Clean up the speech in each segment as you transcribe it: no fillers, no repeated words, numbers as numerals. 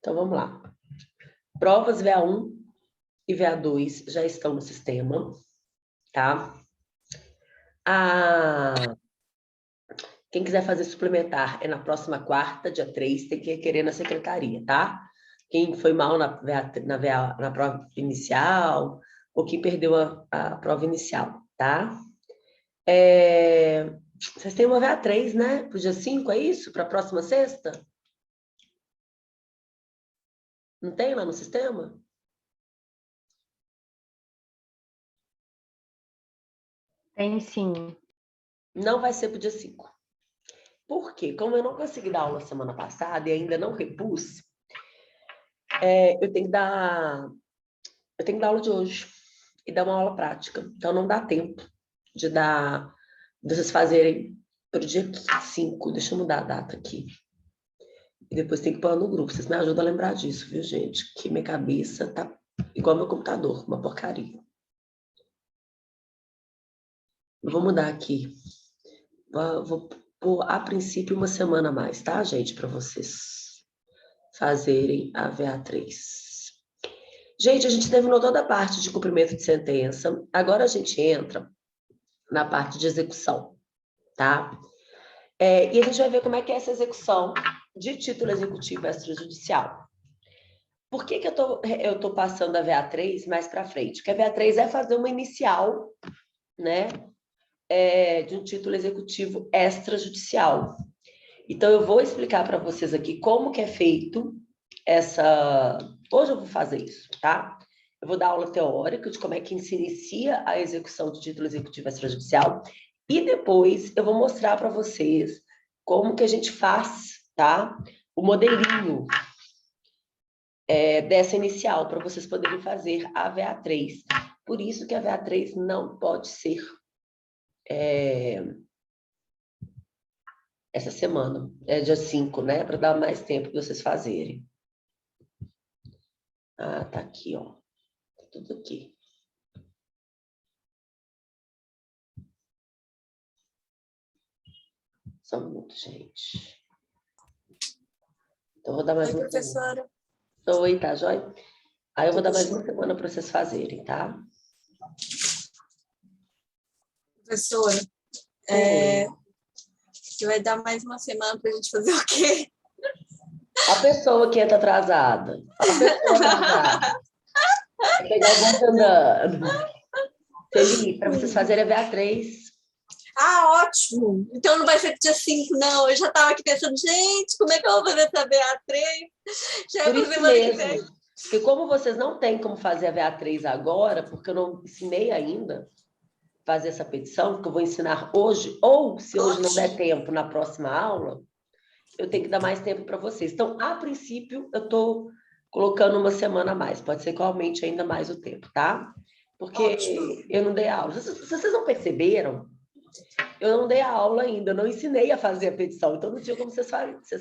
Então, vamos lá. Provas VA1 e VA2 já estão no sistema, tá? Quem quiser fazer suplementar é na próxima quarta, dia 3, tem que requerer na secretaria, tá? Quem foi mal na prova inicial, ou quem perdeu a prova inicial, tá? Vocês têm uma VA3, né? Para o dia 5, é isso? Para a próxima sexta? Não tem lá no sistema? Tem sim. Não vai ser para o dia 5. Por quê? Como eu não consegui dar aula semana passada e ainda não repus, eu tenho que dar aula de hoje e dar uma aula prática. Então, não dá tempo de vocês fazerem para o dia 5. Deixa eu mudar a data aqui. E depois tem que pôr no grupo. Vocês me ajudam a lembrar disso, viu, gente? Que minha cabeça tá igual meu computador, uma porcaria. Eu vou mudar aqui. Vou pôr, a princípio, uma semana a mais, tá, gente? Para vocês fazerem a VA3. Gente, a gente terminou toda a parte de cumprimento de sentença. Agora a gente entra na parte de execução, tá? E a gente vai ver como é que é essa execução de título executivo extrajudicial. Por que eu tô passando a VA3 mais para frente? Porque a VA3 é fazer uma inicial, né, de um título executivo extrajudicial. Então, eu vou explicar para vocês aqui como que é feito essa... Hoje eu vou fazer isso, tá? Eu vou dar aula teórica de como é que se inicia a execução de título executivo extrajudicial e depois eu vou mostrar para vocês como que a gente faz, tá? O modelinho dessa inicial, para vocês poderem fazer a VA3. Por isso que a VA3 não pode ser essa semana, dia 5, né? Para dar mais tempo de vocês fazerem. Ah, tá aqui, ó. Tá tudo aqui. Só um minuto, gente. Então, eu vou dar mais uma semana. Oi, tá, joia? Aí eu vou dar mais uma semana para vocês fazerem, tá? Professora, você vai dar mais uma semana para a gente fazer o quê? A pessoa que entra atrasada. A pessoa atrasada. Vai pegar o bonde andando. Felipe, para vocês fazerem a VA3. Ah, ótimo! Então não vai ser dia 5, não. Eu já estava aqui pensando, gente, como é que eu vou fazer essa VA3? Já Por isso mesmo, porque como vocês não têm como fazer a VA3 agora, porque eu não ensinei ainda fazer essa petição, que eu vou ensinar hoje, ou se hoje não der tempo na próxima aula, eu tenho que dar mais tempo para vocês. Então, a princípio, eu estou colocando uma semana a mais. Pode ser que eu aumente ainda mais o tempo, tá? Porque eu não dei aula. Se vocês não perceberam, eu não dei a aula ainda, eu não ensinei a fazer a petição, então não tinha como vocês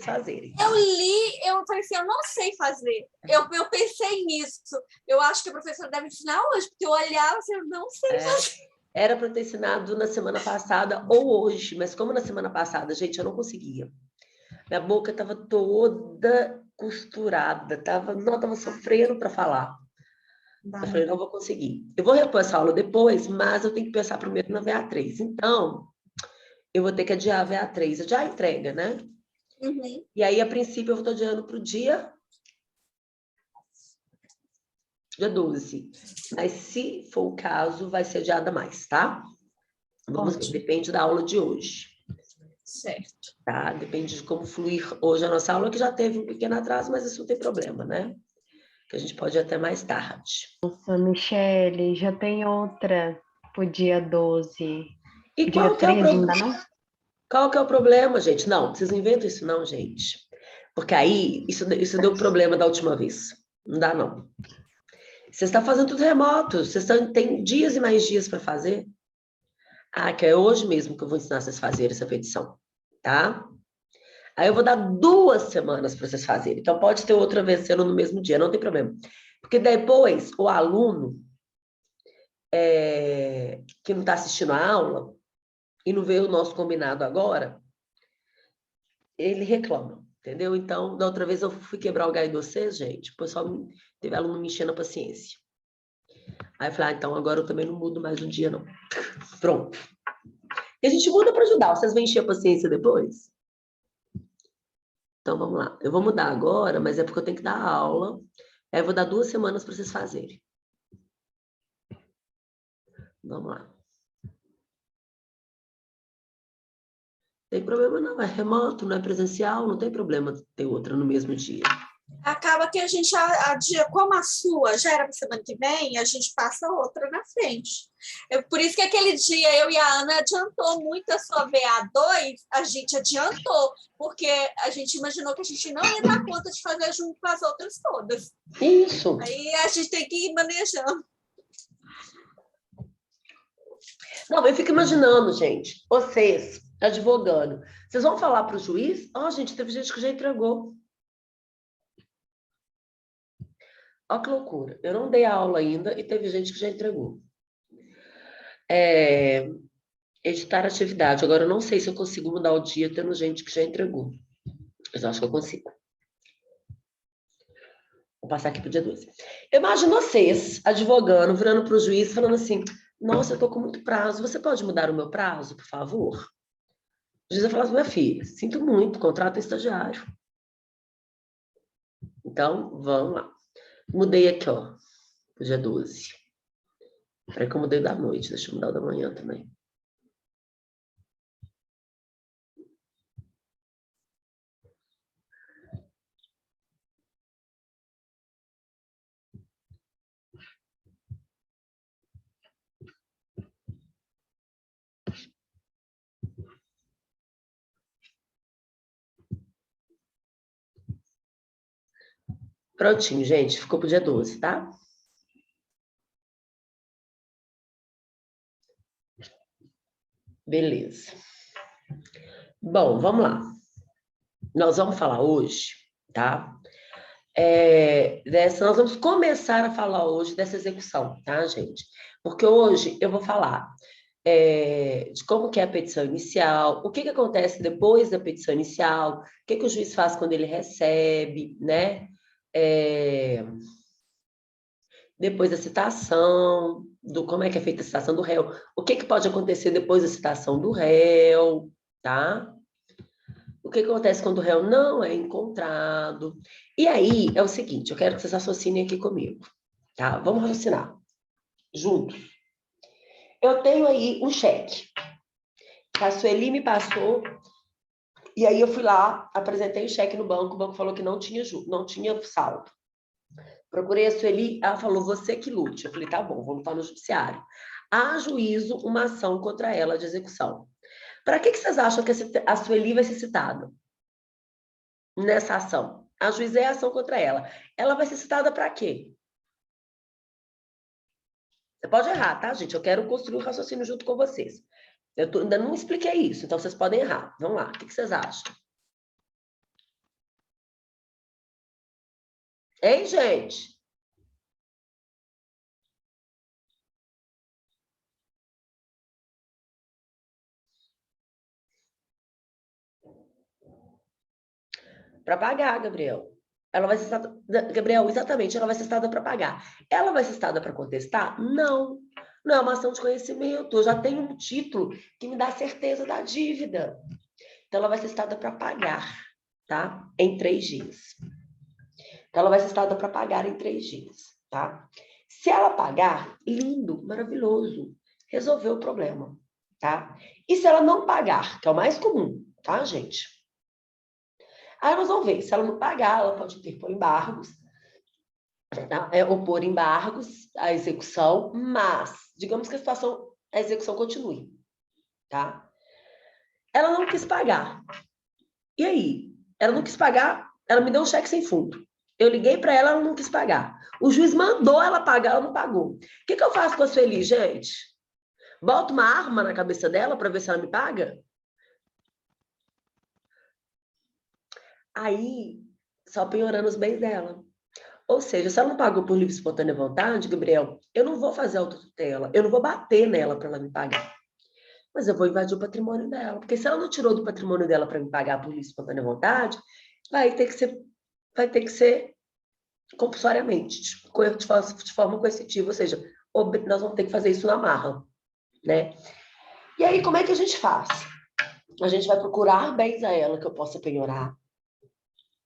fazerem. Eu li, eu falei assim, eu não sei fazer. Eu pensei nisso. Eu acho que a professora deve ensinar hoje, porque eu olhava assim, eu não sei fazer. Era para ter ensinado na semana passada ou hoje, mas como na semana passada, gente, eu não conseguia. Minha boca estava toda costurada, estava sofrendo para falar. Eu falei, não vou conseguir. Eu vou repor essa aula depois, mas eu tenho que pensar primeiro na VA3. Então, eu vou ter que adiar a VA3, adiar a entrega, né? Uhum. E aí, a princípio, eu estou adiando para o dia 12. Mas, se for o caso, vai ser adiada mais, tá? Vamos ver, depende da aula de hoje. Certo. Tá? Depende de como fluir hoje a nossa aula, que já teve um pequeno atraso, mas isso não tem problema, né? Que a gente pode ir até mais tarde. Nossa, Michele, já tem outra pro dia 12. E dia 13 ainda não? Qual que é o problema, gente? Não, vocês não inventam isso não, gente. Porque aí, isso deu problema da última vez. Não dá, não. Vocês estão fazendo tudo remoto. Vocês têm dias e mais dias para fazer. Ah, que é hoje mesmo que eu vou ensinar vocês a fazerem essa petição. Tá? Aí eu vou dar 2 semanas para vocês fazerem. Então, pode ter outra vencendo no mesmo dia, não tem problema. Porque depois, o aluno que não está assistindo a aula e não vê o nosso combinado agora, ele reclama. Entendeu? Então, da outra vez eu fui quebrar o galho de vocês, gente, o pessoal teve aluno me enchendo a paciência. Aí eu falei, então agora eu também não mudo mais um dia, não. Pronto. E a gente muda para ajudar. Vocês vão encher a paciência depois? Então, vamos lá. Eu vou mudar agora, mas é porque eu tenho que dar aula. Aí eu vou dar 2 semanas para vocês fazerem. Vamos lá. Não tem problema não, é remoto, não é presencial, não tem problema ter outra no mesmo dia. Acaba que a gente adia, como a sua já era para semana que vem, a gente passa outra na frente. Por isso que aquele dia eu e a Ana adiantou muito a sua BA2, a gente adiantou, porque a gente imaginou que a gente não ia dar conta de fazer junto com as outras todas. Isso. Aí a gente tem que ir manejando. Não, eu fico imaginando, gente, vocês, advogando, vocês vão falar para o juiz? Gente, teve gente que já entregou. Olha que loucura. Eu não dei a aula ainda e teve gente que já entregou. Editar atividade. Agora, eu não sei se eu consigo mudar o dia tendo gente que já entregou. Mas eu acho que eu consigo. Vou passar aqui para o dia 12. Imagina vocês, advogando, virando para o juiz, falando assim, nossa, eu estou com muito prazo, você pode mudar o meu prazo, por favor? O juiz vai falar assim, minha filha, sinto muito, contrato estagiário. Então, vamos lá. Mudei aqui, ó, pro dia 12. Peraí que eu mudei da noite, deixa eu mudar o da manhã também. Prontinho, gente, ficou pro dia 12, tá? Beleza. Bom, vamos lá. Nós vamos falar hoje, tá? Nós vamos começar a falar hoje dessa execução, tá, gente? Porque hoje eu vou falar de como que é a petição inicial, o que que acontece depois da petição inicial, o que que o juiz faz quando ele recebe, né? Depois da citação, como é que é feita a citação do réu, o que que pode acontecer depois da citação do réu, tá? O que acontece quando o réu não é encontrado. E aí, é o seguinte, eu quero que vocês raciocinem aqui comigo, tá? Vamos raciocinar juntos. Eu tenho aí um cheque. A Sueli me passou, e aí eu fui lá, apresentei o cheque no banco, o banco falou que não tinha saldo. Procurei a Sueli, ela falou, você que lute. Eu falei, tá bom, vou lutar no judiciário. Há juízo uma ação contra ela de execução. Para que vocês acham que a Sueli vai ser citada nessa ação? Ajuizei a ação contra ela. Ela vai ser citada para quê? Você pode errar, tá, gente? Eu quero construir o raciocínio junto com vocês. Ainda não expliquei isso, então vocês podem errar. Vamos lá, o que vocês acham? Hein, gente? Para pagar, Gabriel. Ela vai ser citada... Gabriel, exatamente, ela vai ser citada para pagar. Ela vai ser citada para contestar? Não. Não é uma ação de conhecimento. Eu já tenho um título que me dá certeza da dívida. Então, ela vai ser citada para pagar, tá? Em 3 dias. Então, ela vai ser citada para pagar em 3 dias, tá? Se ela pagar, lindo, maravilhoso. Resolveu o problema, tá? E se ela não pagar, que é o mais comum, tá, gente? Aí nós vamos ver, se ela não pagar, ela pode interpor embargos, tá? Opor embargos à execução, mas, digamos que a execução continue, tá? Ela não quis pagar. E aí? Ela não quis pagar, ela me deu um cheque sem fundo. Eu liguei para ela, ela não quis pagar. O juiz mandou ela pagar, ela não pagou. O que eu faço com a Sueli, gente? Boto uma arma na cabeça dela para ver se ela me paga? Aí, só piorando os bens dela. Ou seja, se ela não pagou por livre e espontânea vontade, Gabriel, eu não vou fazer autotutela, eu não vou bater nela para ela me pagar. Mas eu vou invadir o patrimônio dela. Porque se ela não tirou do patrimônio dela para me pagar por livre e espontânea vontade, vai ter que ser compulsoriamente, de forma coercitiva, ou seja, nós vamos ter que fazer isso na marra, né? E aí, como é que a gente faz? A gente vai procurar bens a ela que eu possa penhorar,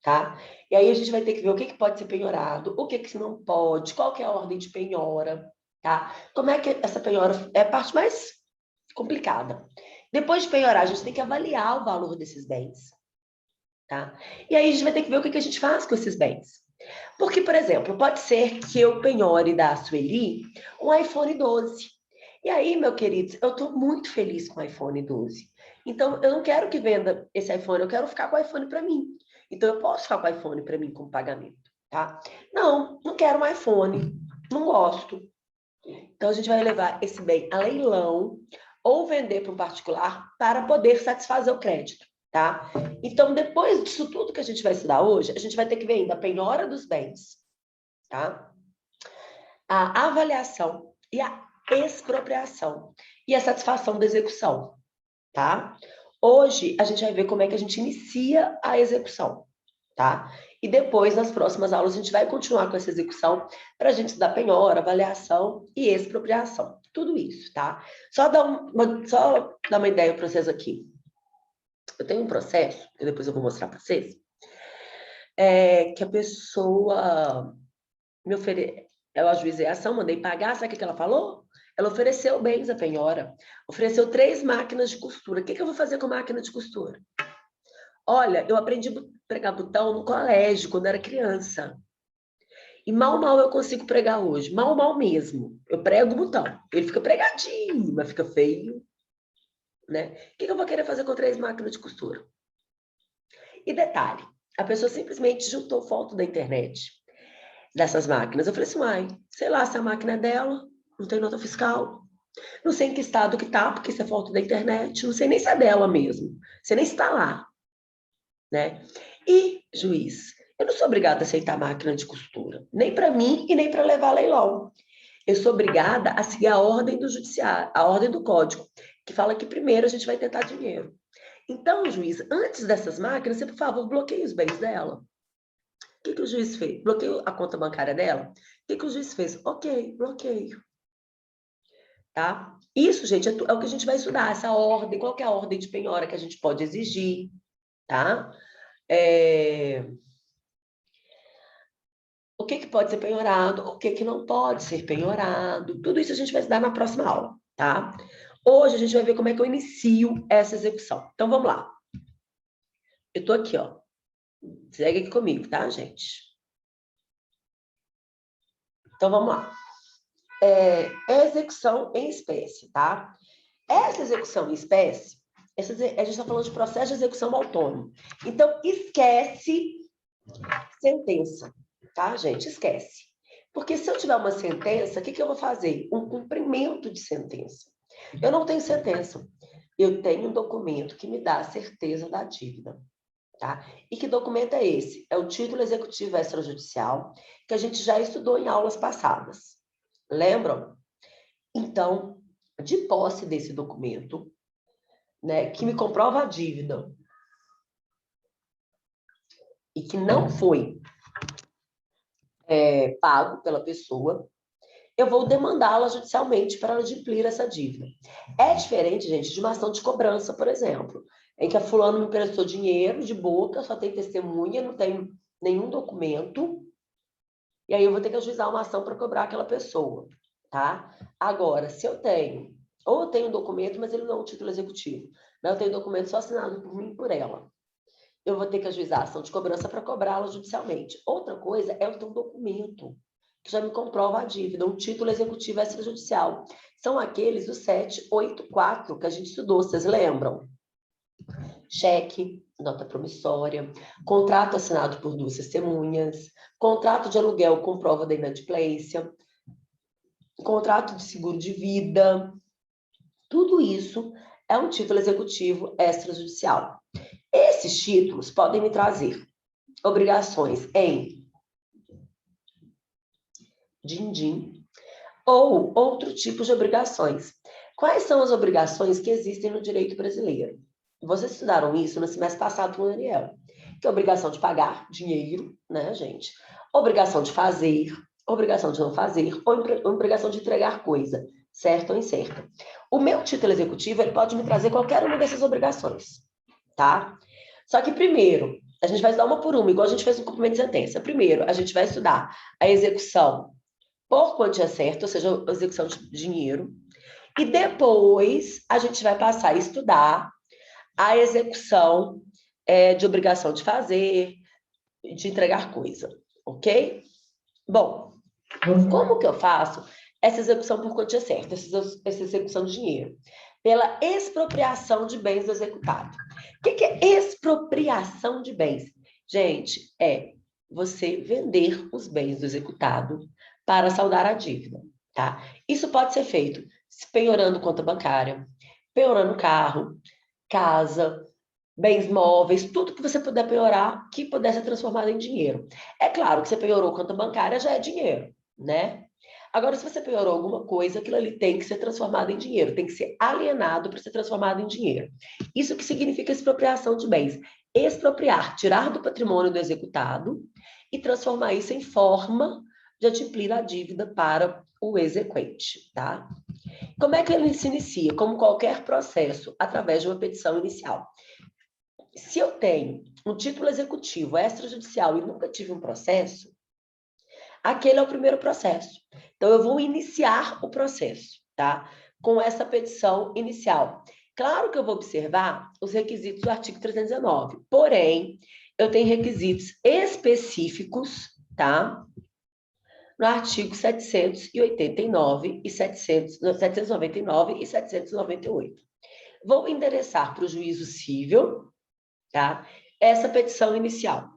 tá? E aí a gente vai ter que ver o que pode ser penhorado, o que não pode, qual que é a ordem de penhora, tá? Como é que essa penhora é a parte mais complicada. Depois de penhorar, a gente tem que avaliar o valor desses bens, tá? E aí a gente vai ter que ver o que a gente faz com esses bens. Porque, por exemplo, pode ser que eu penhore da Sueli um iPhone 12. E aí, meu querido, eu estou muito feliz com o iPhone 12. Então, eu não quero que venda esse iPhone, eu quero ficar com o iPhone para mim. Então, eu posso ficar com o iPhone para mim como pagamento, tá? Não quero um iPhone, não gosto. Então, a gente vai levar esse bem a leilão ou vender para um particular para poder satisfazer o crédito, tá? Então, depois disso tudo que a gente vai estudar hoje, a gente vai ter que ver ainda a penhora dos bens, tá? A avaliação e a expropriação e a satisfação da execução, tá? Hoje, a gente vai ver como é que a gente inicia a execução, tá? E depois, nas próximas aulas, a gente vai continuar com essa execução para a gente estudar penhora, avaliação e expropriação. Tudo isso, tá? Só dar uma ideia para vocês aqui. Eu tenho um processo, que depois eu vou mostrar para vocês, que a pessoa me oferece. Eu ajuizei a ação, mandei pagar, sabe o que ela falou? Ela ofereceu bens à penhora, ofereceu 3 máquinas de costura. O que eu vou fazer com a máquina de costura? Olha, eu aprendi a pregar botão no colégio, quando era criança. E mal eu consigo pregar hoje. Mal mesmo. Eu prego o botão. Ele fica pregadinho, mas fica feio. Né? O que eu vou querer fazer com 3 máquinas de costura? E detalhe, a pessoa simplesmente juntou foto da internet dessas máquinas. Eu falei assim, uai, sei lá se a máquina é dela, não tem nota fiscal. Não sei em que estado que tá, porque isso é foto da internet. Não sei nem se é dela mesmo. Você nem está lá. Né? E, juiz, eu não sou obrigada a aceitar a máquina de costura, nem para mim e nem para levar a leilão. Eu sou obrigada a seguir a ordem do judiciário, a ordem do código, que fala que primeiro a gente vai tentar dinheiro. Então, juiz, antes dessas máquinas, você, por favor, bloqueie os bens dela. O que o juiz fez? Bloqueio a conta bancária dela? O que o juiz fez? Ok, bloqueio. Tá? Isso, gente, é o que a gente vai estudar, essa ordem, qual que é a ordem de penhora que a gente pode exigir, tá? O que pode ser penhorado, o que não pode ser penhorado, tudo isso a gente vai estudar na próxima aula, tá? Hoje a gente vai ver como é que eu inicio essa execução. Então, vamos lá. Eu tô aqui, ó. Segue aqui comigo, tá, gente? Então, vamos lá. Execução em espécie, tá? Essa execução em espécie, a gente está falando de processo de execução autônomo. Então, esquece sentença, tá, gente? Esquece. Porque se eu tiver uma sentença, o que eu vou fazer? Um cumprimento de sentença. Eu não tenho sentença. Eu tenho um documento que me dá a certeza da dívida. Tá? E que documento é esse? É o título executivo extrajudicial, que a gente já estudou em aulas passadas. Lembram? Então, de posse desse documento, né, que me comprova a dívida e que não foi pago pela pessoa, eu vou demandá-la judicialmente para ela adimplir essa dívida. É diferente, gente, de uma ação de cobrança, por exemplo, em que a fulano me emprestou dinheiro de boca, só tem testemunha, não tem nenhum documento, e aí eu vou ter que ajuizar uma ação para cobrar aquela pessoa, tá? Agora, se eu tenho, ou eu tenho um documento, mas ele não é um título executivo, mas eu tenho um documento só assinado por mim e por ela, eu vou ter que ajuizar a ação de cobrança para cobrá-la judicialmente. Outra coisa é eu ter um documento que já me comprova a dívida, um título executivo extrajudicial. São aqueles do 784 que a gente estudou, vocês lembram? Cheque, nota promissória, contrato assinado por 2 testemunhas, contrato de aluguel com prova da inadimplência, contrato de seguro de vida. Tudo isso é um título executivo extrajudicial. Esses títulos podem me trazer obrigações em din-din ou outro tipo de obrigações. Quais são as obrigações que existem no direito brasileiro? Vocês estudaram isso no semestre passado com o Daniel. que é obrigação de pagar dinheiro, né, gente? Obrigação de fazer, obrigação de não fazer, ou obrigação de entregar coisa, certa ou incerta. O meu título executivo, ele pode me trazer qualquer uma dessas obrigações, tá? Só que primeiro, a gente vai estudar uma por uma, igual a gente fez no cumprimento de sentença. Primeiro, a gente vai estudar a execução por quantia certa, ou seja, a execução de dinheiro, e depois a gente vai passar a estudar a execução de obrigação de fazer, de entregar coisa, ok? Bom, como que eu faço essa execução por quantia certa, essa execução de dinheiro? Pela expropriação de bens do executado. O que é expropriação de bens? Gente, é você vender os bens do executado para saldar a dívida, tá? Isso pode ser feito penhorando conta bancária, penhorando carro, casa, bens móveis, tudo que você puder penhorar que puder ser transformado em dinheiro. É claro que você penhorou conta bancária, já é dinheiro, né? Agora, se você penhorou alguma coisa, aquilo ali tem que ser transformado em dinheiro, tem que ser alienado para ser transformado em dinheiro. Isso que significa expropriação de bens. Expropriar, tirar do patrimônio do executado e transformar isso em forma de adimplir a dívida para o exequente, tá? Como é que ele se inicia? Como qualquer processo, através de uma petição inicial. Se eu tenho um título executivo extrajudicial e nunca tive um processo, aquele é o primeiro processo. Então, eu vou iniciar o processo, tá? Com essa petição inicial. Claro que eu vou observar os requisitos do artigo 319, porém, eu tenho requisitos específicos, tá? No artigo 789 e 799 e 798. Vou endereçar para o juízo cível, tá? Essa petição inicial.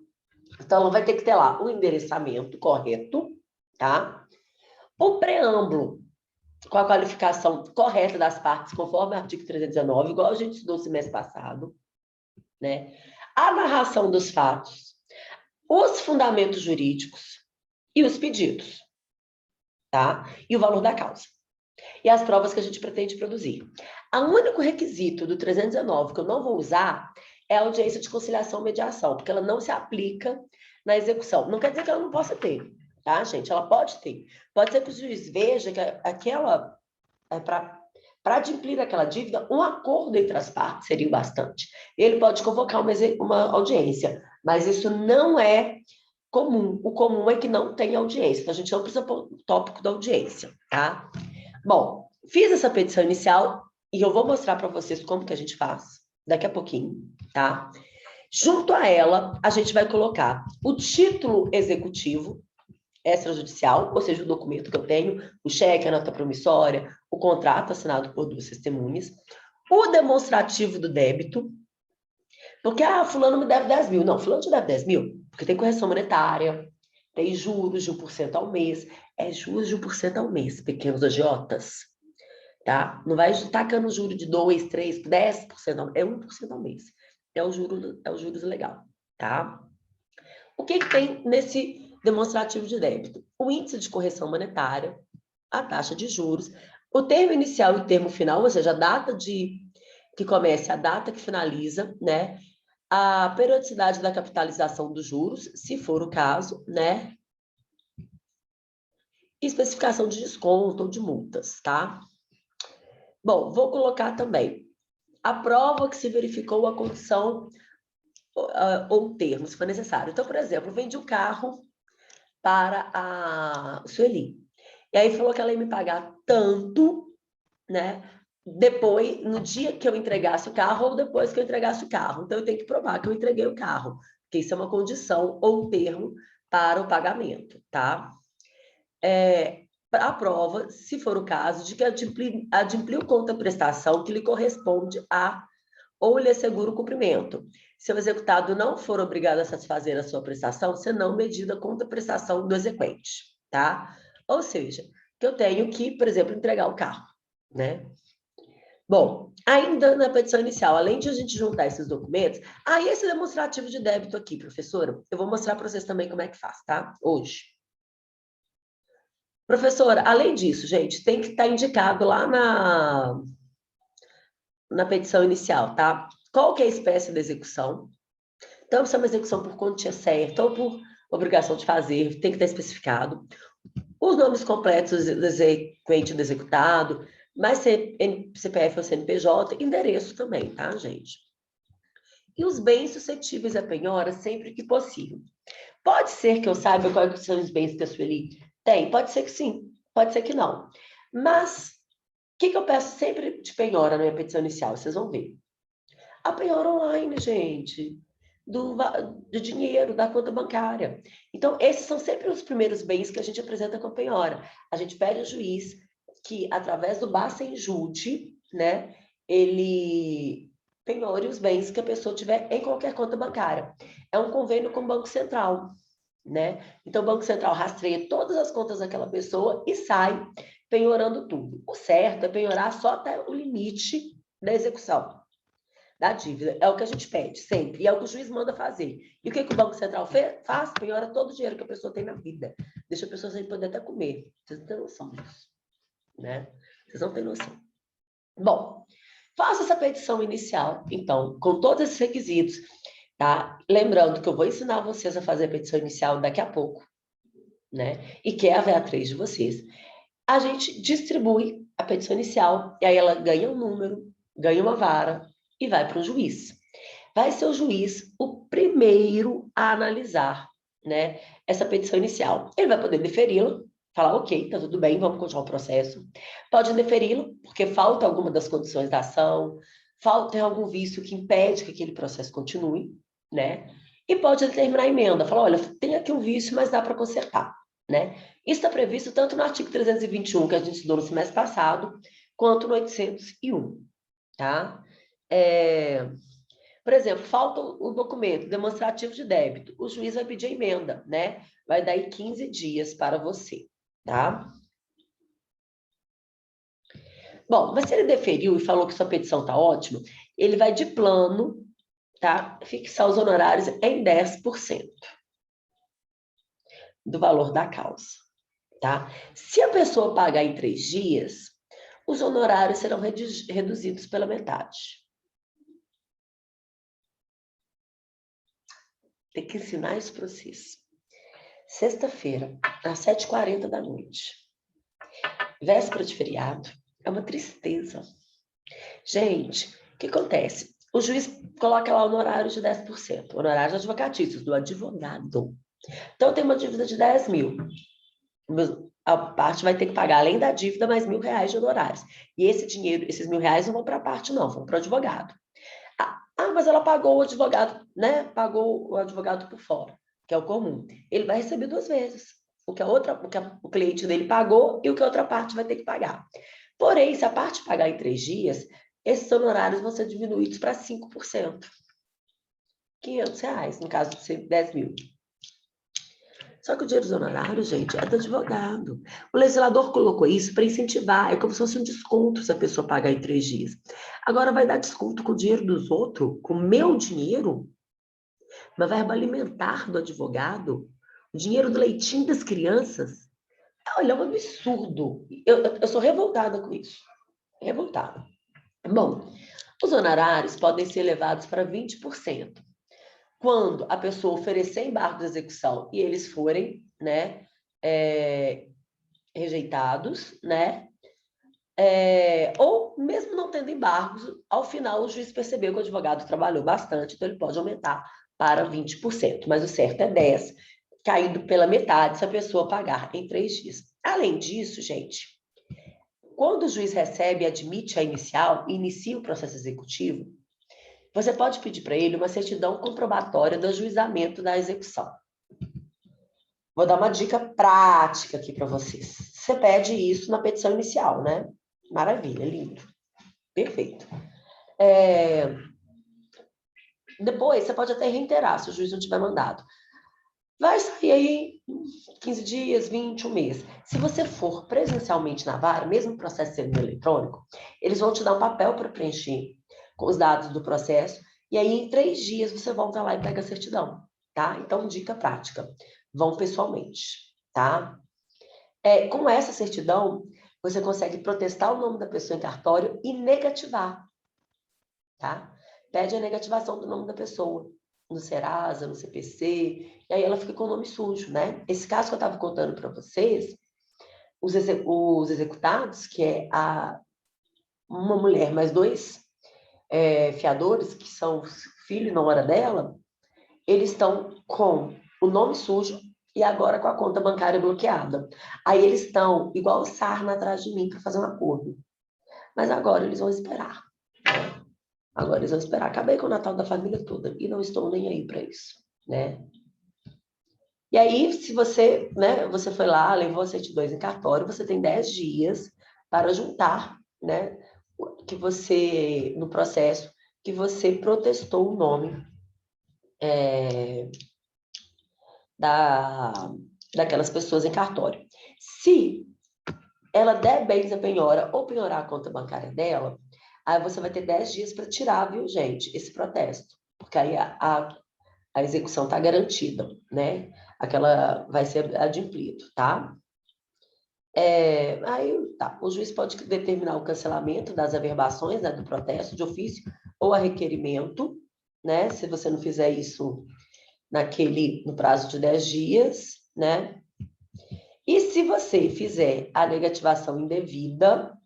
Então, ela vai ter que ter lá o endereçamento correto, tá? O preâmbulo, com a qualificação correta das partes, conforme o artigo 319, igual a gente estudou no semestre passado, né? A narração dos fatos, os fundamentos jurídicos e os pedidos, tá? E o valor da causa. E as provas que a gente pretende produzir. O único requisito do 319 que eu não vou usar é a audiência de conciliação ou mediação, porque ela não se aplica na execução. Não quer dizer que ela não possa ter, tá, gente? Ela pode ter. Pode ser que o juiz veja que aquela, para adimplir aquela dívida, um acordo entre as partes seria o bastante. Ele pode convocar uma audiência, mas isso não é comum. O comum é que não tem audiência. Então, a gente não precisa pôr o tópico da audiência, tá? Bom, fiz essa petição inicial e eu vou mostrar para vocês como que a gente faz daqui a pouquinho, tá? Junto a ela, a gente vai colocar o título executivo extrajudicial, ou seja, o documento que eu tenho, o cheque, a nota promissória, o contrato assinado por duas testemunhas, o demonstrativo do débito, porque, fulano me deve 10 mil. Não, fulano te deve 10 mil, porque tem correção monetária, tem juros de 1% ao mês. É juros de 1% ao mês, pequenos agiotas, tá? Não vai tacando juro de 2, 3, 10% ao mês, é 1% ao mês. É o juros legal, tá? O que tem nesse demonstrativo de débito? O índice de correção monetária, a taxa de juros, o termo inicial e o termo final, ou seja, a data que começa, a data que finaliza, né? A periodicidade da capitalização dos juros, se for o caso, né? Especificação de desconto ou de multas, tá? Bom, vou colocar também a prova que se verificou a condição ou termo, se for necessário. Então, por exemplo, eu vendi o carro para a Sueli. E aí falou que ela ia me pagar tanto, né? Depois, no dia que eu entregasse o carro ou depois que eu entregasse o carro. Então, eu tenho que provar que eu entreguei o carro, porque isso é uma condição ou termo para o pagamento, tá? A prova, se for o caso, de que adimpliu conta prestação que lhe corresponde a ou lhe assegura o cumprimento. Se o executado não for obrigado a satisfazer a sua prestação, será medida contra a prestação do exequente, tá? Ou seja, que eu tenho que, por exemplo, entregar o carro, né? Bom, ainda na petição inicial, além de a gente juntar esses documentos, esse demonstrativo de débito aqui, professora, eu vou mostrar para vocês também como é que faz, tá? Hoje. Professora, além disso, gente, tem que estar indicado lá na petição inicial, tá? Qual que é a espécie da execução? Então, se é uma execução por quantia certa ou por obrigação de fazer, tem que estar especificado. Os nomes completos do exequente do executado, mais CPF ou CNPJ, endereço também, tá, gente? E os bens suscetíveis à penhora sempre que possível. Pode ser que eu saiba quais são os bens que a Sueli tem? Pode ser que sim, pode ser que não. Mas, o que eu peço sempre de penhora na minha petição inicial? Vocês vão ver. A penhora online, gente, do dinheiro, da conta bancária. Então, esses são sempre os primeiros bens que a gente apresenta com a penhora. A gente pede ao juiz que, através do basta injúdice, né, ele penhore os bens que a pessoa tiver em qualquer conta bancária. É um convênio com o Banco Central, né? Então, o Banco Central rastreia todas as contas daquela pessoa e sai penhorando tudo. O certo é penhorar só até o limite da execução da dívida. É o que a gente pede sempre. E é o que o juiz manda fazer. E o que o Banco Central faz? Penhora todo o dinheiro que a pessoa tem na vida. Deixa a pessoa sem poder até comer. Vocês não têm noção disso, né? Vocês não têm noção. Bom, faça essa petição inicial, então, com todos esses requisitos, tá? Lembrando que eu vou ensinar vocês a fazer a petição inicial daqui a pouco, né? E que é a VA3 de vocês. A gente distribui a petição inicial, e aí ela ganha um número, ganha uma vara, e vai para o juiz. Vai ser o juiz o primeiro a analisar, né, essa petição inicial. Ele vai poder deferi-la, falar, ok, tá tudo bem, vamos continuar o processo. Pode deferi-la, porque falta alguma das condições da ação, tem algum vício que impede que aquele processo continue, né? E pode determinar a emenda, falar, olha, tem aqui um vício, mas dá para consertar, né? Isso está previsto tanto no artigo 321, que a gente estudou no semestre passado, quanto no 801, tá? Por exemplo, falta o documento demonstrativo de débito. O juiz vai pedir a emenda, né? Vai dar aí 15 dias para você, tá? Bom, mas se ele deferiu e falou que sua petição tá ótima, ele vai de plano, tá? Fixar os honorários em 10% do valor da causa, tá? Se a pessoa pagar em 3 dias, os honorários serão reduzidos pela metade. Tem que ensinar isso para vocês. Sexta-feira, às 7h40 da noite. Véspera de feriado. É uma tristeza. Gente, o que acontece? O juiz coloca lá o honorário de 10%. Honorário advocatícios, do advogado. Então, tem uma dívida de 10 mil. A parte vai ter que pagar, além da dívida, mais R$1.000 de honorários. E esse dinheiro, esses R$1.000 não vão para a parte, não. Vão para o advogado. Mas ela pagou o advogado, né? Pagou o advogado por fora, que é o comum. Ele vai receber 2 vezes. O que o cliente dele pagou e o que a outra parte vai ter que pagar. Porém, se a parte pagar em 3 dias, esses honorários vão ser diminuídos para 5%. R$500, no caso de ser 10 mil. Só que o dinheiro dos honorários, gente, é do advogado. O legislador colocou isso para incentivar, é como se fosse um desconto se a pessoa pagar em 3 dias. Agora vai dar desconto com o dinheiro dos outros, com o meu dinheiro, uma verba alimentar do advogado, o dinheiro do leitinho das crianças. Olha, é um absurdo. Eu sou revoltada com isso. Revoltada. Bom, os honorários podem ser elevados para 20%. Quando a pessoa oferecer embargo de execução e eles forem, né, rejeitados, né, ou mesmo não tendo embargos, ao final o juiz percebeu que o advogado trabalhou bastante, então ele pode aumentar para 20%, mas o certo é 10%, caindo pela metade se a pessoa pagar em 3 dias. Além disso, gente, quando o juiz recebe e admite a inicial e inicia o processo executivo, você pode pedir para ele uma certidão comprobatória do ajuizamento da execução. Vou dar uma dica prática aqui para vocês. Você pede isso na petição inicial, né? Maravilha, lindo. Perfeito. Depois, você pode até reiterar, se o juiz não tiver mandado. Vai sair aí 15 dias, 20, um mês. Se você for presencialmente na vara, mesmo o processo sendo eletrônico, eles vão te dar um papel para preencher com os dados do processo, e aí em 3 dias você volta lá e pega a certidão, tá? Então, dica prática, vão pessoalmente, tá? Com essa certidão, você consegue protestar o nome da pessoa em cartório e negativar, tá? Pede a negativação do nome da pessoa, no Serasa, no CPC, e aí ela fica com o nome sujo, né? Esse caso que eu estava contando para vocês, os executados, que é uma mulher mais dois fiadores, que são filho e nora dela, eles estão com o nome sujo e agora com a conta bancária bloqueada. Aí eles estão igual o sarna atrás de mim para fazer um acordo. Mas agora eles vão esperar. Agora eles vão esperar. Acabei com o Natal da família toda e não estou nem aí para isso, né? E aí, se você, né, você foi lá, levou a 102 em cartório, você tem 10 dias para juntar, né, que você, no processo, que você protestou o nome daquelas pessoas em cartório. Se ela der bens à penhora ou penhorar a conta bancária dela, aí você vai ter 10 dias para tirar, viu, gente, esse protesto. Porque aí a execução está garantida, né? Aquela vai ser adimplido, tá? Aí, tá, o juiz pode determinar o cancelamento das averbações, né, do protesto de ofício ou a requerimento, né? Se você não fizer isso no prazo de 10 dias, né? E se você fizer a negativação indevida,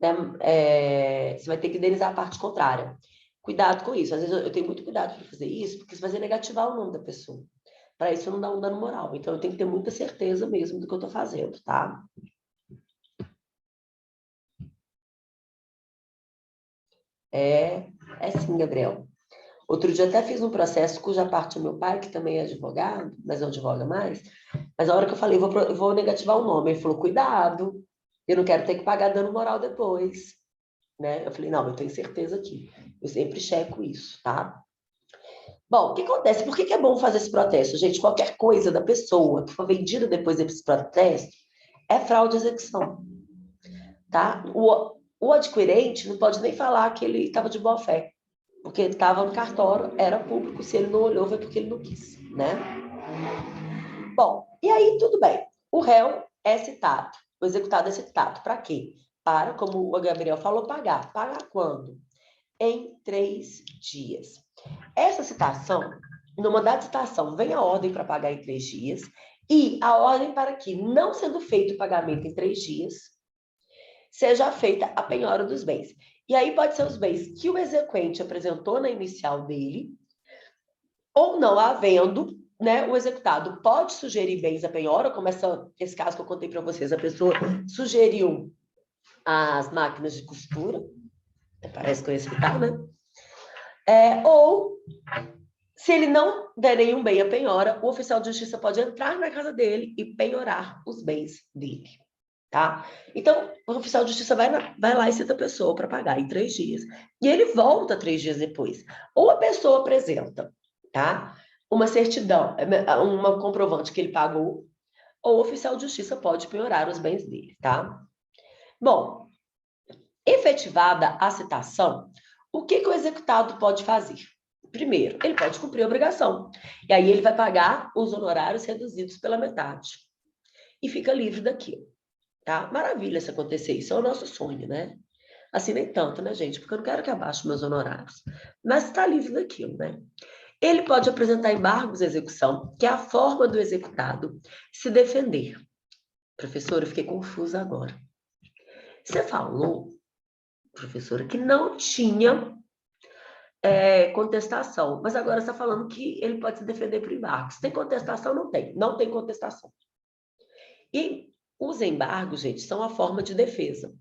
né, você vai ter que indenizar a parte contrária. Cuidado com isso. Às vezes eu tenho muito cuidado para fazer isso, porque você vai negativar o nome da pessoa. Para isso não dá um dano moral. Então eu tenho que ter muita certeza mesmo do que eu estou fazendo, tá? É sim, Gabriel. Outro dia até fiz um processo cuja parte é meu pai, que também é advogado, mas não advoga mais. Mas a hora que eu falei, vou negativar o nome, ele falou, cuidado, eu não quero ter que pagar dano moral depois. Né? Eu falei, não, eu tenho certeza aqui. Eu sempre checo isso, tá? Bom, o que acontece? Por que é bom fazer esse protesto? Gente, qualquer coisa da pessoa que for vendida depois desse protesto é fraude de execução, tá? O adquirente não pode nem falar que ele estava de boa fé, porque ele estava no cartório, era público, se ele não olhou foi porque ele não quis, né? Bom, e aí tudo bem. O réu é citado, o executado é citado. Para quê? Para, como o Gabriel falou, pagar. Pagar quando? Em 3 dias. Essa citação, no mandado de citação, vem a ordem para pagar em 3 dias e a ordem para que, não sendo feito o pagamento em 3 dias, seja feita a penhora dos bens. E aí pode ser os bens que o exequente apresentou na inicial dele, ou não havendo, né, o executado pode sugerir bens à penhora, como esse caso que eu contei para vocês, a pessoa sugeriu as máquinas de costura, parece conhecido, né? Ou, se ele não der nenhum bem à penhora, o oficial de justiça pode entrar na casa dele e penhorar os bens dele, tá? Então, o oficial de justiça vai lá e cita a pessoa para pagar em 3 dias. E ele volta 3 dias depois. Ou a pessoa apresenta, tá? Uma certidão, uma comprovante que ele pagou, ou o oficial de justiça pode penhorar os bens dele, tá? Bom, efetivada a citação, o que o executado pode fazer? Primeiro, ele pode cumprir a obrigação. E aí ele vai pagar os honorários reduzidos pela metade. E fica livre daquilo, tá? Maravilha se acontecer isso, é o nosso sonho, né? Assim, nem tanto, né, gente? Porque eu não quero que abaixe meus honorários. Mas está livre daquilo, né? Ele pode apresentar embargos à execução, que é a forma do executado se defender. Professora, eu fiquei confusa agora. Você falou, professora, que não tinha contestação, mas agora você está falando que ele pode se defender por embargos. Tem contestação? Não tem. Não tem contestação. E os embargos, gente, são a forma de defesa,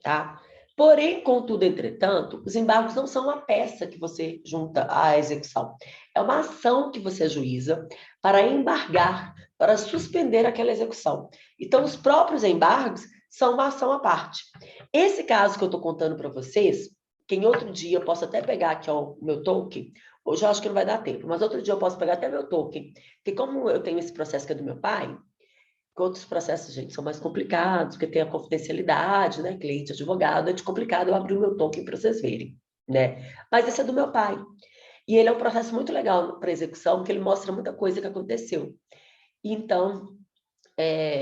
tá? Porém, contudo, entretanto, os embargos não são uma peça que você junta à execução. É uma ação que você ajuiza para embargar, para suspender aquela execução. Então, os próprios embargos são uma ação à parte. Esse caso que eu estou contando para vocês, que em outro dia eu posso até pegar aqui o meu token, hoje eu acho que não vai dar tempo, mas outro dia eu posso pegar até meu token, porque como eu tenho esse processo que é do meu pai, outros processos, gente, são mais complicados, porque tem a confidencialidade, né? Cliente, advogado, é de complicado eu abrir o meu token para vocês verem, né? Mas esse é do meu pai. E ele é um processo muito legal para execução, porque ele mostra muita coisa que aconteceu. E então,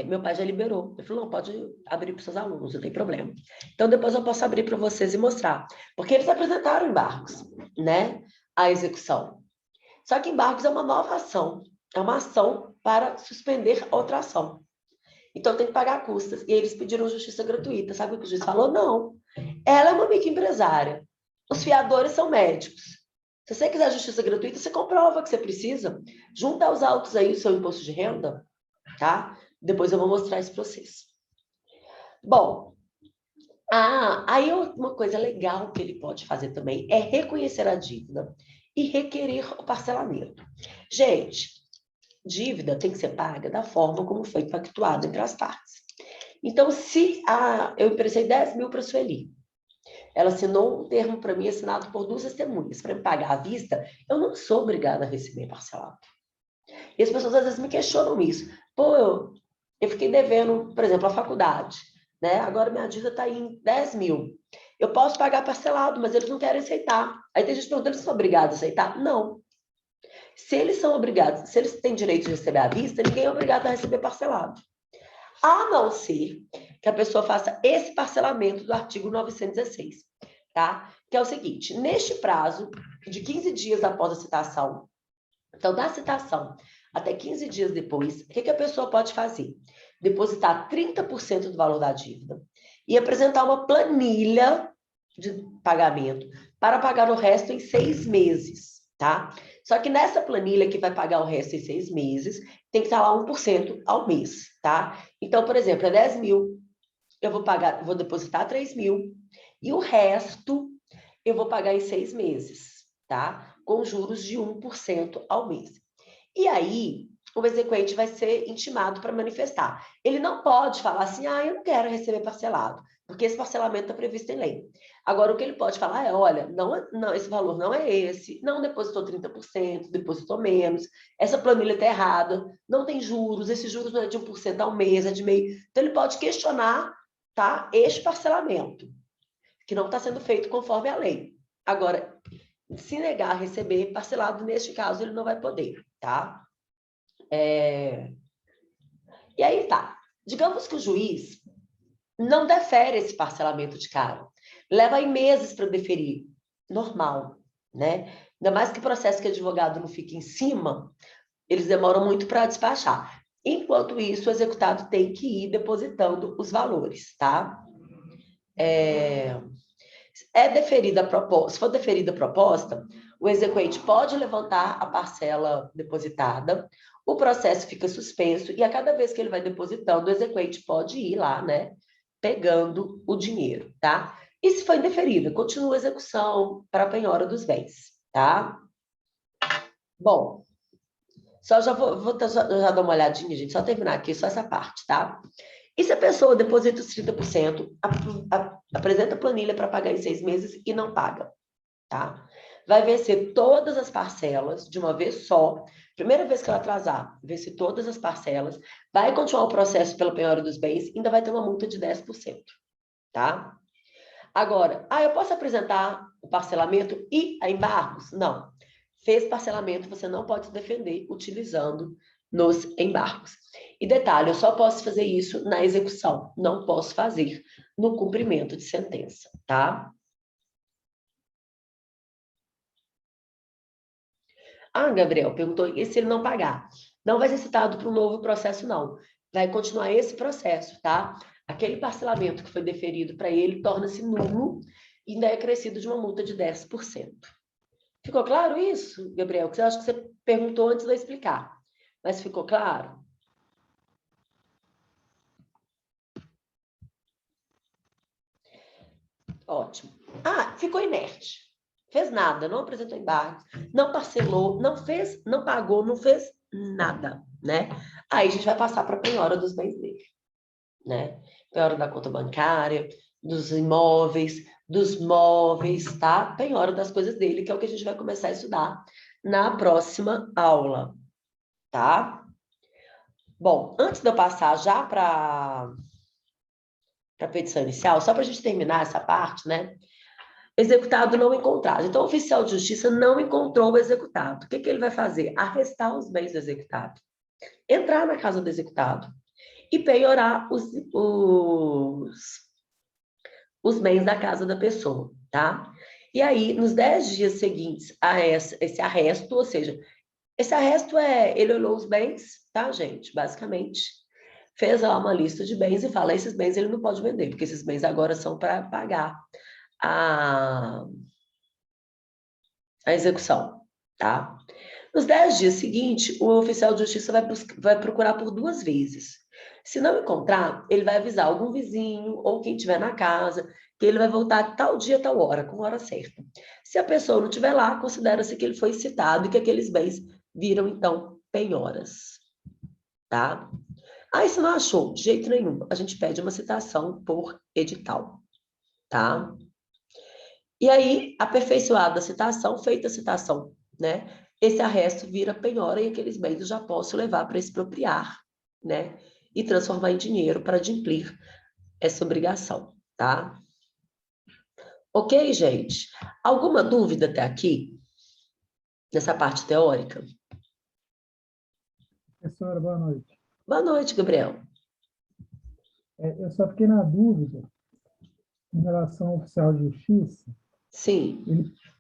meu pai já liberou. Ele falou, não, pode abrir para os seus alunos, não tem problema. Então, depois eu posso abrir para vocês e mostrar. Porque eles apresentaram embargos, né? A execução. Só que embargos é uma nova ação, é uma ação para suspender outra ação. Então tem que pagar custas. E eles pediram justiça gratuita. Sabe o que o juiz falou? Não. Ela é uma microempresária. Os fiadores são médicos. Se você quiser justiça gratuita, você comprova que você precisa. Junta aos autos aí o seu imposto de renda, tá? Depois eu vou mostrar isso para vocês. Bom, aí uma coisa legal que ele pode fazer também é reconhecer a dívida e requerer o parcelamento. Gente, dívida tem que ser paga da forma como foi pactuado entre as partes. Então, se eu emprestei 10 mil para a Sueli, ela assinou um termo para mim assinado por 2 testemunhas para me pagar à vista, eu não sou obrigada a receber parcelado. E as pessoas às vezes me questionam isso. Pô, eu fiquei devendo, por exemplo, a faculdade, né? Agora minha dívida está em 10 mil. Eu posso pagar parcelado, mas eles não querem aceitar. Aí tem gente perguntando se são obrigados a aceitar. Não. Se eles são obrigados, se eles têm direito de receber à vista, ninguém é obrigado a receber parcelado. A não ser que a pessoa faça esse parcelamento do artigo 916, tá? Que é o seguinte, neste prazo de 15 dias após a citação, então da citação até 15 dias depois, o que a pessoa pode fazer? Depositar 30% do valor da dívida e apresentar uma planilha de pagamento para pagar o resto em 6 meses, tá? Só que nessa planilha que vai pagar o resto em 6 meses, tem que estar lá 1% ao mês, tá? Então, por exemplo, é 10 mil, eu vou depositar 3 mil, e o resto eu vou pagar em 6 meses, tá? Com juros de 1% ao mês. E aí, o exequente vai ser intimado para manifestar. Ele não pode falar assim, eu não quero receber parcelado, porque esse parcelamento está previsto em lei. Agora, o que ele pode falar é, olha, não, esse valor não é esse, não depositou 30%, depositou menos, essa planilha está errada, não tem juros, esse juros não é de 1% ao mês, é de meio. Então, ele pode questionar, tá, este parcelamento, que não está sendo feito conforme a lei. Agora, se negar a receber parcelado, neste caso, ele não vai poder, tá? E aí tá. Digamos que o juiz não defere esse parcelamento de cara. Leva aí meses para deferir. Normal, né? Ainda mais que processo que advogado não fica em cima, eles demoram muito para despachar. Enquanto isso, o executado tem que ir depositando os valores, tá? Deferida a proposta, se for deferida a proposta, o exequente pode levantar a parcela depositada, o processo fica suspenso e a cada vez que ele vai depositando, o exequente pode ir lá, né, pegando o dinheiro, tá? E se foi indeferida, continua a execução para a penhora dos bens, tá? Bom, vou já dar uma olhadinha, gente, só terminar aqui, só essa parte, tá? E se a pessoa deposita os 30%, apresenta a planilha para pagar em 6 meses e não paga, tá? Vai vencer todas as parcelas de uma vez só. Primeira vez que ela atrasar, vencer todas as parcelas, vai continuar o processo pela penhora dos bens, ainda vai ter uma multa de 10%, tá? Agora, eu posso apresentar o parcelamento e a embargos? Não. Fez parcelamento, você não pode se defender utilizando nos embargos. E detalhe, eu só posso fazer isso na execução, não posso fazer no cumprimento de sentença, tá? Gabriel perguntou, e se ele não pagar? Não vai ser citado para um novo processo, não. Vai continuar esse processo, tá? Aquele parcelamento que foi deferido para ele torna-se nulo e ainda é acrescido de uma multa de 10%. Ficou claro isso, Gabriel? Que eu acho que você perguntou antes de eu explicar. Mas ficou claro? Ótimo. Ficou inerte. Fez nada, não apresentou embargos, não parcelou, não fez, não pagou, não fez nada, né? Aí a gente vai passar para a penhora dos bens dele, né? Penhora da conta bancária, dos imóveis, dos móveis, tá? Penhora das coisas dele, que é o que a gente vai começar a estudar na próxima aula, tá? Bom, antes de eu passar já para a petição inicial, só para a gente terminar essa parte, né? Executado não encontrado. Então, o oficial de justiça não encontrou o executado. O que ele vai fazer? Arrestar os bens do executado. Entrar na casa do executado e penhorar os bens da casa da pessoa, tá? E aí, nos 10 dias seguintes a esse arresto, ou seja, Esse arresto ele olhou os bens, tá, gente? Basicamente, fez lá uma lista de bens e fala, esses bens ele não pode vender, porque esses bens agora são para pagar a execução, tá? Nos 10 dias seguintes, o oficial de justiça vai procurar por 2 vezes. Se não encontrar, ele vai avisar algum vizinho ou quem estiver na casa que ele vai voltar tal dia, tal hora, com hora certa. Se a pessoa não estiver lá, considera-se que ele foi citado e que aqueles bens viram, então, penhoras, tá? Aí, se não achou, de jeito nenhum, a gente pede uma citação por edital, tá? E aí, aperfeiçoada a citação, feita a citação, né? Esse arresto vira penhora e aqueles bens eu já posso levar para expropriar, né? E transformar em dinheiro para adimplir essa obrigação, tá? Ok, gente? Alguma dúvida até aqui? Nessa parte teórica? Professora, boa noite. Boa noite, Gabriel. Eu só fiquei na dúvida em relação ao oficial de justiça. Sim,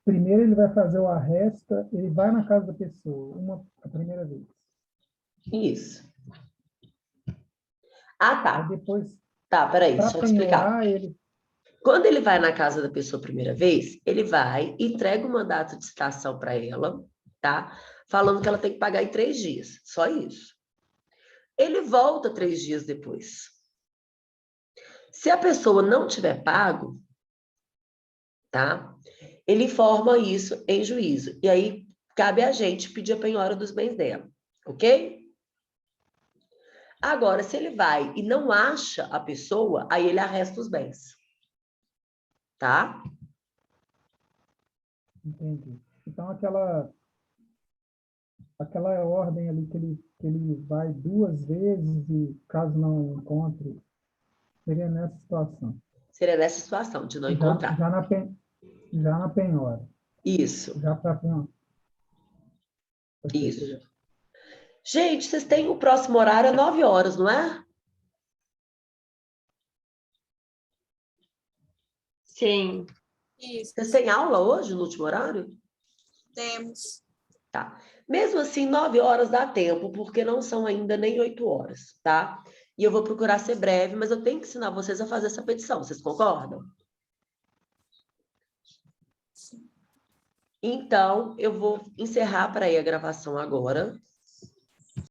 Primeiro ele vai fazer o arresto, ele vai na casa da pessoa, a primeira vez. isso. Ah, Aí tá. depois, Tá, peraí, deixa para eu explicar. penhorar, ele... Quando ele vai na casa da pessoa a primeira vez, ele vai, entrega o mandato de citação para ela, tá? Falando que ela tem que pagar em 3 dias, só isso. Ele volta 3 dias depois. Se a pessoa não tiver pago, tá? Ele informa isso em juízo. E aí cabe a gente pedir a penhora dos bens dela, ok? Agora, se ele vai e não acha a pessoa, aí ele arresta os bens, tá? Entendi. Então, aquela ordem ali que ele vai 2 vezes e, caso não encontre, seria nessa situação. Seria nessa situação de não Já, encontrar. já na penhora. Isso, Já para penhora. isso. Gente, vocês têm o próximo horário às 9 horas, não é? Sim. Isso, Vocês têm aula hoje, no último horário? temos. Tá. Mesmo assim, 9 horas dá tempo, porque não são ainda nem 8 horas, tá? E eu vou procurar ser breve, mas eu tenho que ensinar vocês a fazer essa petição. Vocês concordam? Então, eu vou encerrar para aí a gravação agora,